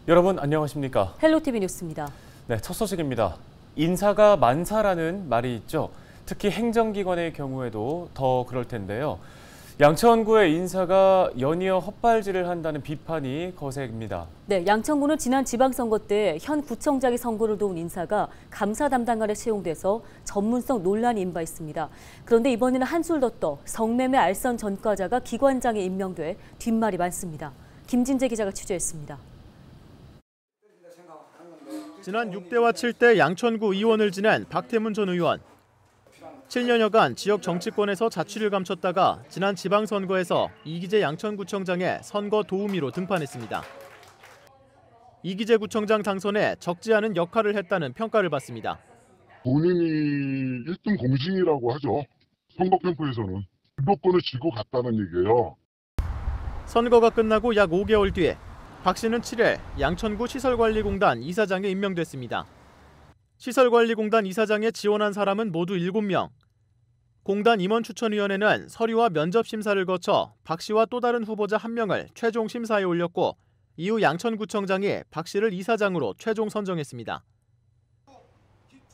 여러분 안녕하십니까? 헬로티비 뉴스입니다. 네, 첫 소식입니다. 인사가 만사라는 말이 있죠. 특히 행정기관의 경우에도 더 그럴 텐데요. 양천구의 인사가 연이어 헛발질을 한다는 비판이 거셉니다. 네, 양천구는 지난 지방선거 때 현 구청장이 선거를 도운 인사가 감사 담당관에 채용돼서 전문성 논란이 임박했습니다. 그런데 이번에는 한술 더 떠 성매매 알선 전과자가 기관장에 임명돼 뒷말이 많습니다. 김진재 기자가 취재했습니다. 지난 6대와 7대 양천구 의원을 지낸 박태문 전 의원. 7년여간 지역 정치권에서 자취를 감췄다가 지난 지방선거에서 이기재 양천구청장의 선거 도우미로 등판했습니다. 이기재 구청장 당선에 적지 않은 역할을 했다는 평가를 받습니다. 본인이 1등 공신이라고 하죠. 선거평가에서는. 주도권을 쥐고 갔다는 얘기예요. 선거가 끝나고 약 5개월 뒤에 박 씨는 7일 양천구 시설관리공단 이사장에 임명됐습니다. 시설관리공단 이사장에 지원한 사람은 모두 7명. 공단 임원추천위원회는 서류와 면접 심사를 거쳐 박 씨와 또 다른 후보자 1명을 최종 심사에 올렸고 이후 양천구청장이 박 씨를 이사장으로 최종 선정했습니다.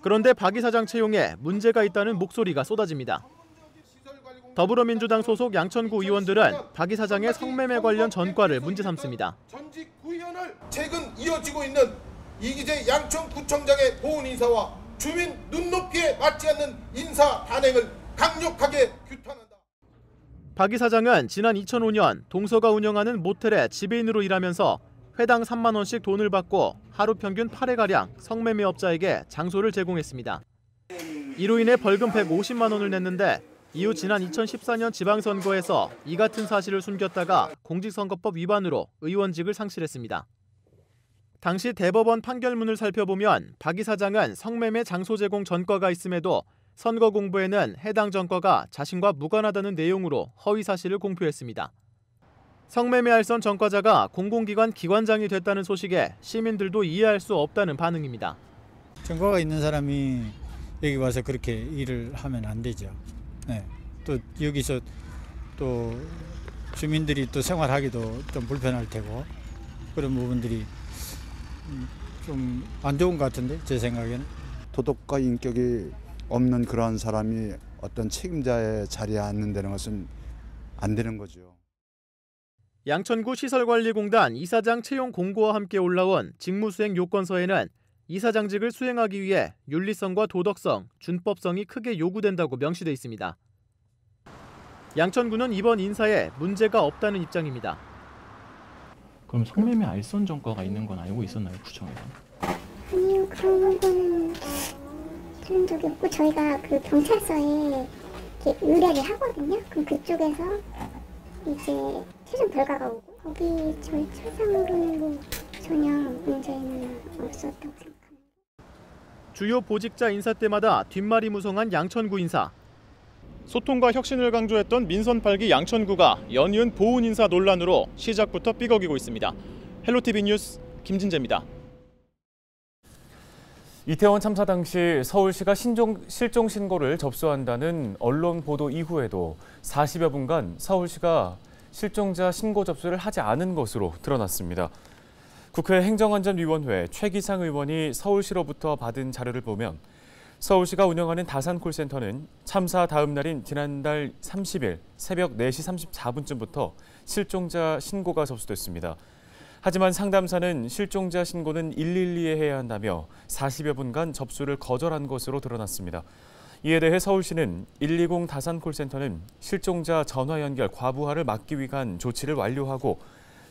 그런데 박 이사장 채용에 문제가 있다는 목소리가 쏟아집니다. 더불어민주당 소속 양천구 의원들은 박 이사장의 성매매 관련 전과를 문제 삼습니다. 전직 구의원을 최근 이어지고 있는 이기재 양천구청장의 보훈 인사와 주민 눈높이에 맞지 않는 인사 단행을 강력하게 규탄한다. 박 이사장은 지난 2005년 동서가 운영하는 모텔에 지배인으로 일하면서 회당 3만 원씩 돈을 받고 하루 평균 8회가량 성매매업자에게 장소를 제공했습니다. 이로 인해 벌금 150만 원을 냈는데 이후 지난 2014년 지방선거에서 이 같은 사실을 숨겼다가 공직선거법 위반으로 의원직을 상실했습니다. 당시 대법원 판결문을 살펴보면 박 이사장은 성매매 장소 제공 전과가 있음에도 선거 공보에는 해당 전과가 자신과 무관하다는 내용으로 허위 사실을 공표했습니다. 성매매 알선 전과자가 공공기관 기관장이 됐다는 소식에 시민들도 이해할 수 없다는 반응입니다. 전과가 있는 사람이 여기 와서 그렇게 일을 하면 안 되죠. 네. 또 여기서 또 주민들이 또 생활하기도 좀 불편할 테고 그런 부분들이 좀 안 좋은 것 같은데 제 생각에는. 도덕과 인격이 없는 그러한 사람이 어떤 책임자의 자리에 앉는다는 것은 안 되는 거죠. 양천구 시설관리공단 이사장 채용 공고와 함께 올라온 직무수행 요건서에는 이사장직을 수행하기 위해 윤리성과 도덕성, 준법성이 크게 요구된다고 명시돼 있습니다. 양천구는 이번 인사에 문제가 없다는 입장입니다. 그럼 성매매 알선 전과가 있는 건 알고 있었나요, 구청에서? 아니요, 그런 거는 들은 적이 없고 저희가 그 경찰서에 이렇게 의뢰를 하거든요. 그럼 그쪽에서 이제 최종 결과가 오고 거기 저희 차상으로는 뭐 전혀 문제는 없었다고 생각합니다. 주요 보직자 인사 때마다 뒷말이 무성한 양천구 인사. 소통과 혁신을 강조했던 민선 8기 양천구가 연이은 보훈 인사 논란으로 시작부터 삐걱이고 있습니다. 헬로티비 뉴스 김진재입니다. 이태원 참사 당시 서울시가 실종 신고를 접수한다는 언론 보도 이후에도 40여 분간 서울시가 실종자 신고 접수를 하지 않은 것으로 드러났습니다. 국회 행정안전위원회 최기상 의원이 서울시로부터 받은 자료를 보면 서울시가 운영하는 다산 콜센터는 참사 다음 날인 지난달 30일 새벽 4시 34분쯤부터 실종자 신고가 접수됐습니다. 하지만 상담사는 실종자 신고는 112에 해야 한다며 40여 분간 접수를 거절한 것으로 드러났습니다. 이에 대해 서울시는 120 다산 콜센터는 실종자 전화 연결 과부하를 막기 위한 조치를 완료하고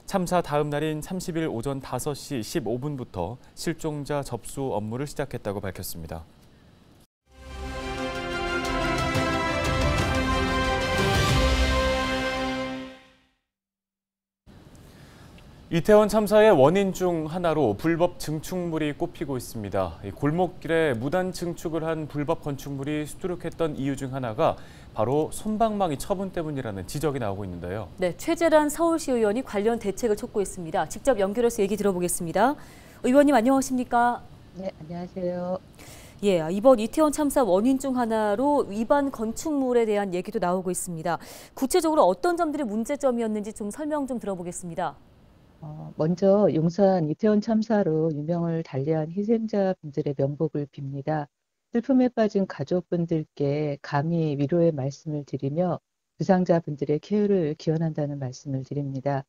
참사 다음 날인 30일 오전 5시 15분부터 실종자 접수 업무를 시작했다고 밝혔습니다. 이태원 참사의 원인 중 하나로 불법 증축물이 꼽히고 있습니다. 골목길에 무단 증축을 한 불법 건축물이 수두룩했던 이유 중 하나가 바로 솜방망이 처분 때문이라는 지적이 나오고 있는데요. 네, 최재란 서울시 의원이 관련 대책을 촉구했습니다. 직접 연결해서 얘기 들어보겠습니다. 의원님 안녕하십니까? 네, 안녕하세요. 예, 이번 이태원 참사 원인 중 하나로 위반 건축물에 대한 얘기도 나오고 있습니다. 구체적으로 어떤 점들이 문제점이었는지 좀 설명 좀 들어보겠습니다. 먼저 용산 이태원 참사로 유명을 달리한 희생자분들의 명복을 빕니다. 슬픔에 빠진 가족분들께 감히 위로의 말씀을 드리며 부상자분들의 쾌유를 기원한다는 말씀을 드립니다.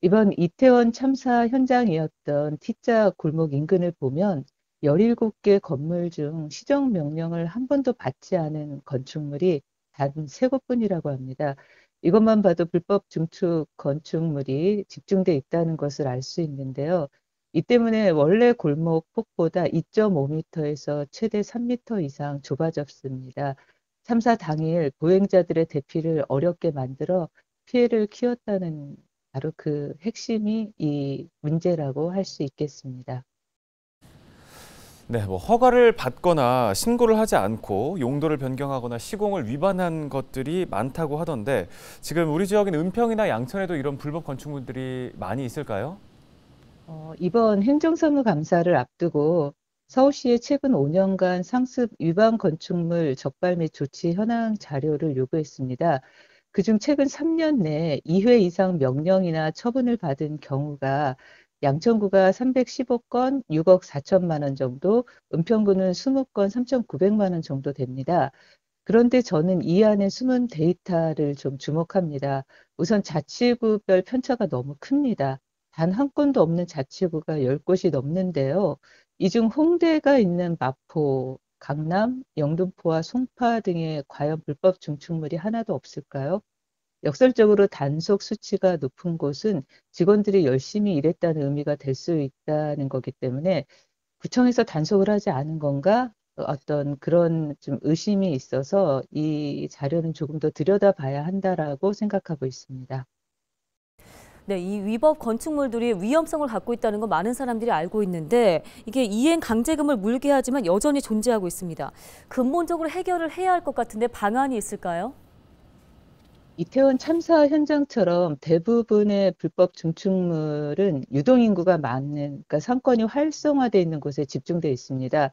이번 이태원 참사 현장이었던 T자 골목 인근을 보면 17개 건물 중 시정 명령을 한 번도 받지 않은 건축물이 단 3곳뿐이라고 합니다. 이것만 봐도 불법 증축 건축물이 집중돼 있다는 것을 알 수 있는데요. 이 때문에 원래 골목 폭보다 2.5m에서 최대 3m 이상 좁아졌습니다. 참사 당일 보행자들의 대피를 어렵게 만들어 피해를 키웠다는 바로 그 핵심이 이 문제라고 할 수 있겠습니다. 네, 허가를 받거나 신고를 하지 않고 용도를 변경하거나 시공을 위반한 것들이 많다고 하던데 지금 우리 지역인 은평이나 양천에도 이런 불법 건축물들이 많이 있을까요? 이번 행정사무감사를 앞두고 서울시에 최근 5년간 상습 위반 건축물 적발 및 조치 현황 자료를 요구했습니다. 그중 최근 3년 내에 2회 이상 명령이나 처분을 받은 경우가 양천구가 315건 6억 4천만 원 정도, 은평구는 20건 3,900만 원 정도 됩니다. 그런데 저는 이 안에 숨은 데이터를 좀 주목합니다. 우선 자치구별 편차가 너무 큽니다. 단 한 건도 없는 자치구가 10곳이 넘는데요. 이 중 홍대가 있는 마포, 강남, 영등포와 송파 등에 과연 불법 증축물이 하나도 없을까요? 역설적으로 단속 수치가 높은 곳은 직원들이 열심히 일했다는 의미가 될 수 있다는 거기 때문에 구청에서 단속을 하지 않은 건가? 어떤 그런 좀 의심이 있어서 이 자료는 조금 더 들여다봐야 한다라고 생각하고 있습니다. 네, 이 위법 건축물들이 위험성을 갖고 있다는 건 많은 사람들이 알고 있는데 이게 이행 강제금을 물게 하지만 여전히 존재하고 있습니다. 근본적으로 해결을 해야 할 것 같은데 방안이 있을까요? 이태원 참사 현장처럼 대부분의 불법 증축물은 유동인구가 많은, 그러니까 상권이 활성화되어 있는 곳에 집중되어 있습니다.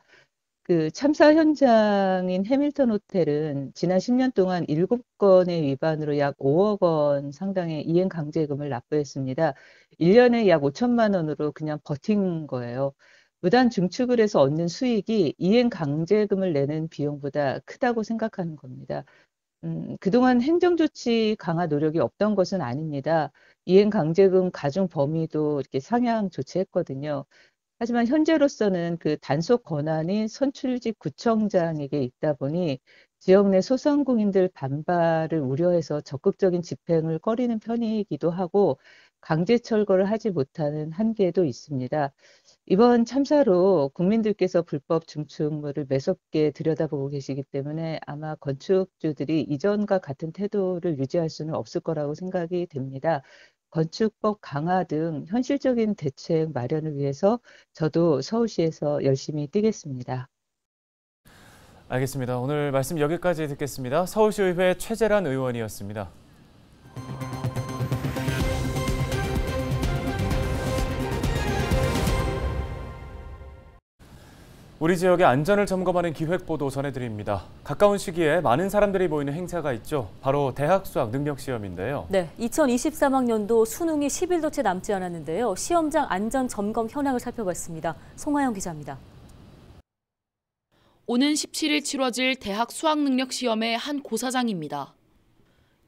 그 참사 현장인 해밀턴 호텔은 지난 10년 동안 7건의 위반으로 약 5억 원 상당의 이행 강제금을 납부했습니다. 1년에 약 5천만 원으로 그냥 버틴 거예요. 무단 증축을 해서 얻는 수익이 이행 강제금을 내는 비용보다 크다고 생각하는 겁니다. 그동안 행정조치 강화 노력이 없던 것은 아닙니다. 이행 강제금 가중 범위도 이렇게 상향 조치했거든요. 하지만 현재로서는 그 단속 권한이 선출직 구청장에게 있다 보니 지역 내 소상공인들 반발을 우려해서 적극적인 집행을 꺼리는 편이기도 하고 강제 철거를 하지 못하는 한계도 있습니다. 이번 참사로 국민들께서 불법 증축물을 매섭게 들여다보고 계시기 때문에 아마 건축주들이 이전과 같은 태도를 유지할 수는 없을 거라고 생각이 됩니다. 건축법 강화 등 현실적인 대책 마련을 위해서 저도 서울시에서 열심히 뛰겠습니다. 알겠습니다. 오늘 말씀 여기까지 듣겠습니다. 서울시의회 최재란 의원이었습니다. 우리 지역의 안전을 점검하는 기획보도 전해드립니다. 가까운 시기에 많은 사람들이 모이는 행사가 있죠. 바로 대학 수학 능력 시험인데요. 네, 2023학년도 수능이 10일도 채 남지 않았는데요. 시험장 안전 점검 현황을 살펴봤습니다. 송하영 기자입니다. 오는 17일 치러질 대학 수학 능력 시험의 한 고사장입니다.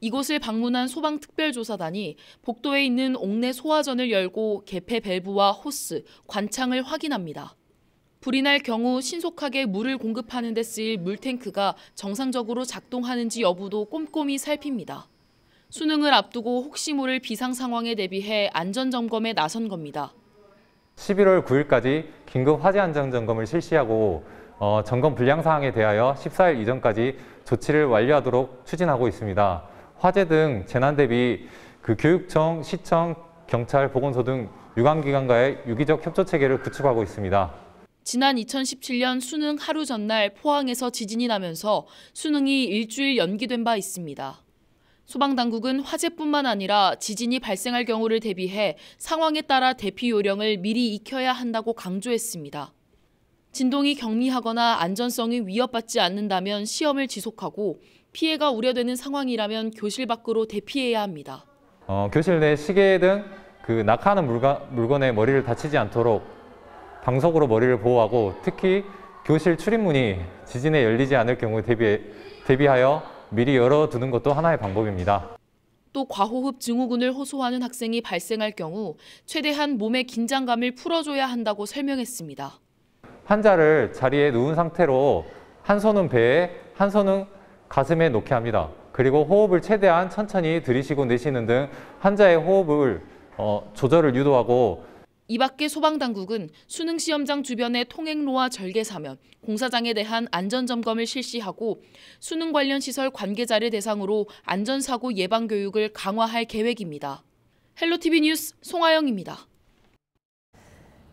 이곳을 방문한 소방특별조사단이 복도에 있는 옥내 소화전을 열고 개폐 밸브와 호스, 관창을 확인합니다. 불이 날 경우 신속하게 물을 공급하는 데 쓰일 물탱크가 정상적으로 작동하는지 여부도 꼼꼼히 살핍니다. 수능을 앞두고 혹시 모를 비상 상황에 대비해 안전점검에 나선 겁니다. 11월 9일까지 긴급 화재 안전 점검을 실시하고 점검 불량 사항에 대하여 14일 이전까지 조치를 완료하도록 추진하고 있습니다. 화재 등 재난 대비 교육청, 시청, 경찰, 보건소 등 유관기관과의 유기적 협조 체계를 구축하고 있습니다. 지난 2017년 수능 하루 전날 포항에서 지진이 나면서 수능이 일주일 연기된 바 있습니다. 소방당국은 화재뿐만 아니라 지진이 발생할 경우를 대비해 상황에 따라 대피 요령을 미리 익혀야 한다고 강조했습니다. 진동이 경미하거나 안전성이 위협받지 않는다면 시험을 지속하고 피해가 우려되는 상황이라면 교실 밖으로 대피해야 합니다. 교실 내 시계 등 그 낙하하는 물건에 머리를 다치지 않도록 방석으로 머리를 보호하고 특히 교실 출입문이 지진에 열리지 않을 경우 대비하여 미리 열어두는 것도 하나의 방법입니다. 또 과호흡 증후군을 호소하는 학생이 발생할 경우 최대한 몸의 긴장감을 풀어줘야 한다고 설명했습니다. 환자를 자리에 누운 상태로 한 손은 배에, 한 손은 가슴에 놓게 합니다. 그리고 호흡을 최대한 천천히 들이쉬고 내쉬는 등 환자의 호흡을 조절을 유도하고 이 밖에 소방당국은 수능시험장 주변의 통행로와 절개사면, 공사장에 대한 안전점검을 실시하고 수능 관련 시설 관계자를 대상으로 안전사고 예방 교육을 강화할 계획입니다. 헬로티비 뉴스 송하영입니다.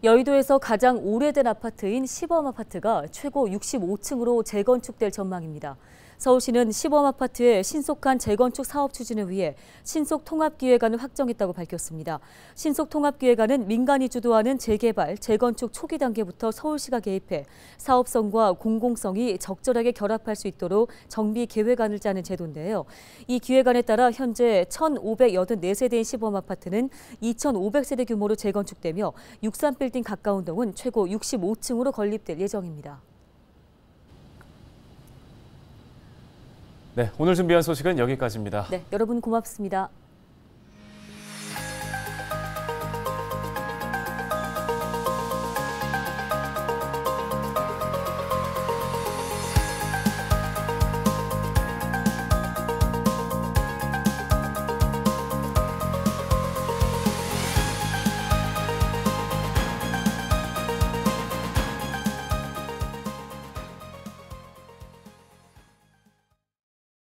여의도에서 가장 오래된 아파트인 시범아파트가 최고 65층으로 재건축될 전망입니다. 서울시는 시범아파트의 신속한 재건축 사업 추진을 위해 신속통합기획안을 확정했다고 밝혔습니다. 신속통합기획안은 민간이 주도하는 재개발, 재건축 초기 단계부터 서울시가 개입해 사업성과 공공성이 적절하게 결합할 수 있도록 정비 계획안을 짜는 제도인데요. 이 기획안에 따라 현재 1,584세대인 시범아파트는 2,500세대 규모로 재건축되며 63빌딩 가까운 동은 최고 65층으로 건립될 예정입니다. 네, 오늘 준비한 소식은 여기까지입니다. 네, 여러분 고맙습니다.